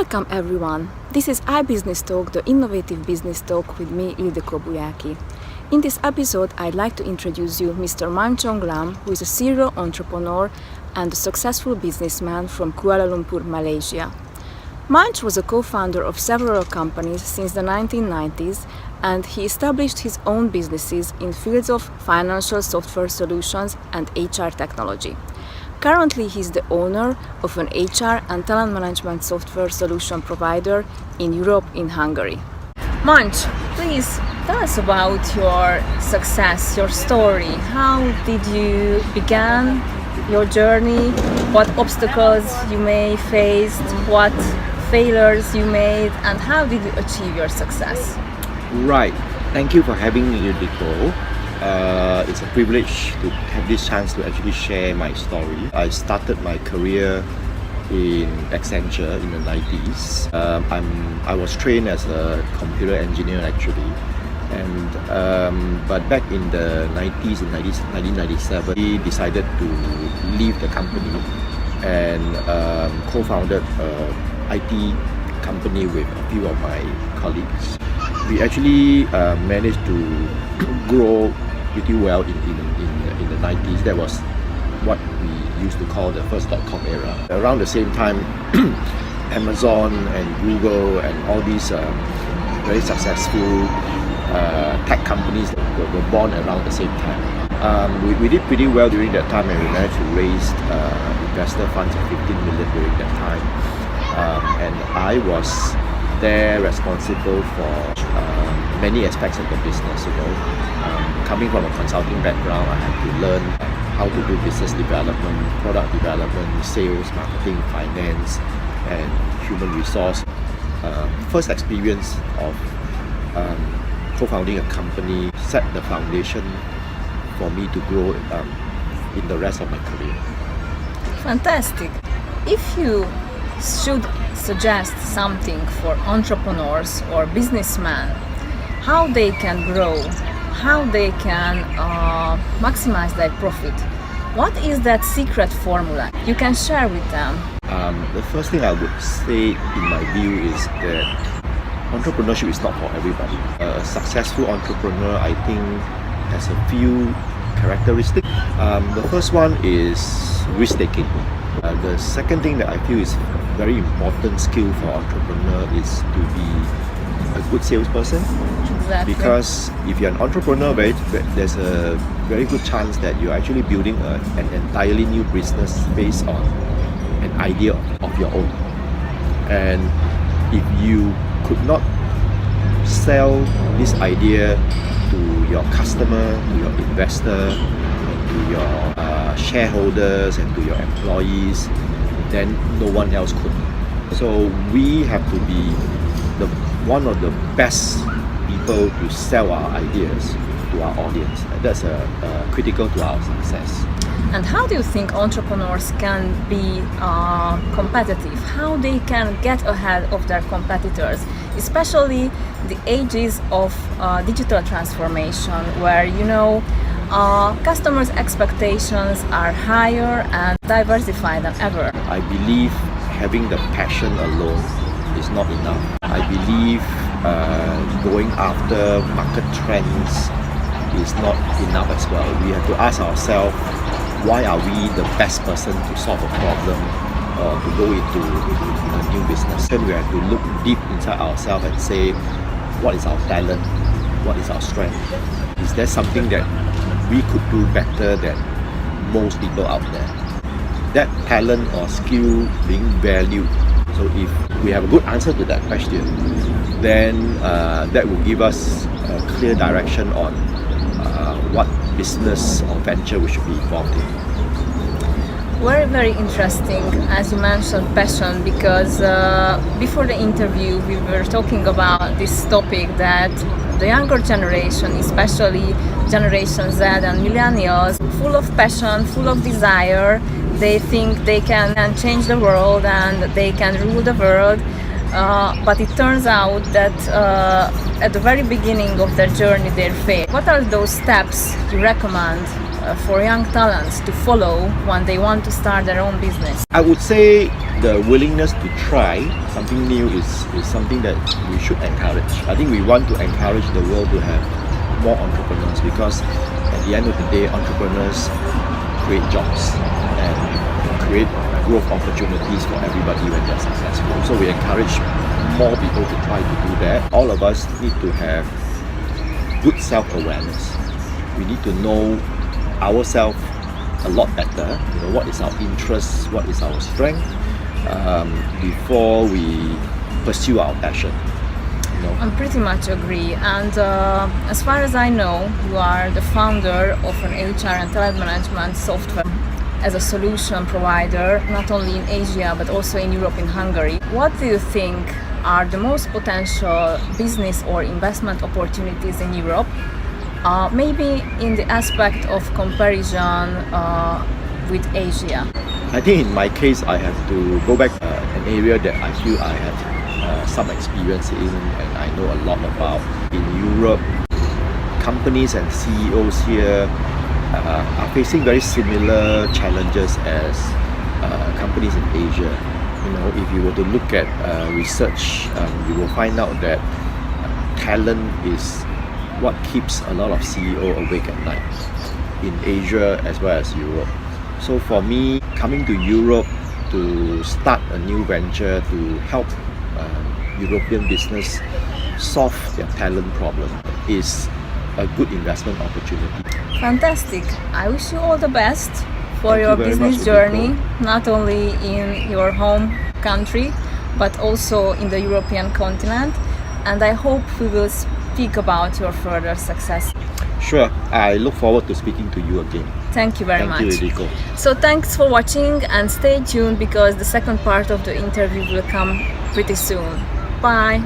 Welcome everyone. This is iBusiness Talk, the innovative business talk with me, Ildiko Bujaki. In this episode, I'd like to introduce you Mr. Munch Choong Lam, who is a serial entrepreneur and a successful businessman from Kuala Lumpur, Malaysia. Munch was a co-founder of several companies since the 1990s, and he established his own businesses in fields of financial software solutions and HR technology. Currently, he is the owner of an HR and talent management software solution provider in Europe, in Hungary. Munch, please tell us about your success, your story. How did you begin your journey? What obstacles you may faced? What failures you made? And how did you achieve your success? Right. Thank you for having me, Ildiko. It's a privilege to have this chance to actually share my story. I started my career in Accenture in the 90s. I was trained as a computer engineer actually, but back in the 90s, in 1997, we decided to leave the company and co-founded an IT company with a few of my colleagues. We actually managed to grow pretty well in the 90s. That was what we used to call the first .com era. Around the same time, Amazon and Google and all these very successful tech companies were born around the same time. We did pretty well during that time, and we managed to raise investor funds of 15 million during that time. And I was there responsible for many aspects of the business. Coming from a consulting background, I had to learn how to do business development, product development, sales, marketing, finance, and human resource. First experience of co-founding a company set the foundation for me to grow in the rest of my career. Fantastic. If you should suggest something for entrepreneurs or businessmen, how they can grow, how they can maximize their profit, what is that secret formula you can share with them? The first thing I would say in my view is that entrepreneurship is not for everybody. A successful entrepreneur, I think, has a few characteristics. The first one is risk-taking. The second thing that I feel is a very important skill for entrepreneur is to be a good salesperson. Exactly. Because if you're an entrepreneur, there's a very good chance that you're actually building an entirely new business based on an idea of your own. And if you could not sell this idea to your customer, to your investor, to your shareholders and to your employees, then no one else could. So we have to be one of the best people to sell our ideas to our audience. That's critical to our success. And how do you think entrepreneurs can be competitive? How they can get ahead of their competitors, especially the ages of digital transformation, where customers' expectations are higher and diversified than ever? I believe having the passion alone is not enough. I believe going after market trends is not enough as well. We have to ask ourselves, why are we the best person to solve a problem or to go into a new business? Then we have to look deep inside ourselves and say, what is our talent? What is our strength? Is there something that we could do better than most people out there? That talent or skill being valued. So if we have a good answer to that question, then that will give us a clear direction on what business or venture we should be involved in. Very, very interesting, as you mentioned, passion, because before the interview we were talking about this topic that the younger generation, especially Generation Z and millennials, full of passion, full of desire. They think they can change the world and they can rule the world, but it turns out that at the very beginning of their journey they fail. What are those steps you recommend for young talents to follow when they want to start their own business? I would say the willingness to try something new is something that we should encourage. I think we want to encourage the world to have more entrepreneurs, because at the end of the day, entrepreneurs create jobs and create growth opportunities for everybody when they're successful. So we encourage more people to try to do that. All of us need to have good self-awareness. We need to know ourselves a lot better. You know, what is our interest, what is our strength, before we pursue our passion. You know? I pretty much agree. And as far as I know, you are the founder of an HR and talent management software as a solution provider, not only in Asia but also in Europe, in Hungary. What do you think are the most potential business or investment opportunities in Europe? Maybe in the aspect of comparison with Asia. I think in my case, I have to go back an area that I feel I have some experience in and I know a lot about. In Europe, companies and CEOs here are facing very similar challenges as companies in Asia. You know, if you were to look at research, you will find out that talent is what keeps a lot of CEO awake at night in Asia as well as Europe. So for me, coming to Europe to start a new venture to help European business solve their talent problem is a good investment opportunity. Fantastic. I wish you all the best for Thank your you very business much, journey, Udiko. not only in your home country, but also in the European continent. And I hope we will speak about your further success. Sure, I look forward to speaking to you again. Thank you very much. Thank you, Udiko. So thanks for watching and stay tuned because the second part of the interview will come pretty soon. Bye.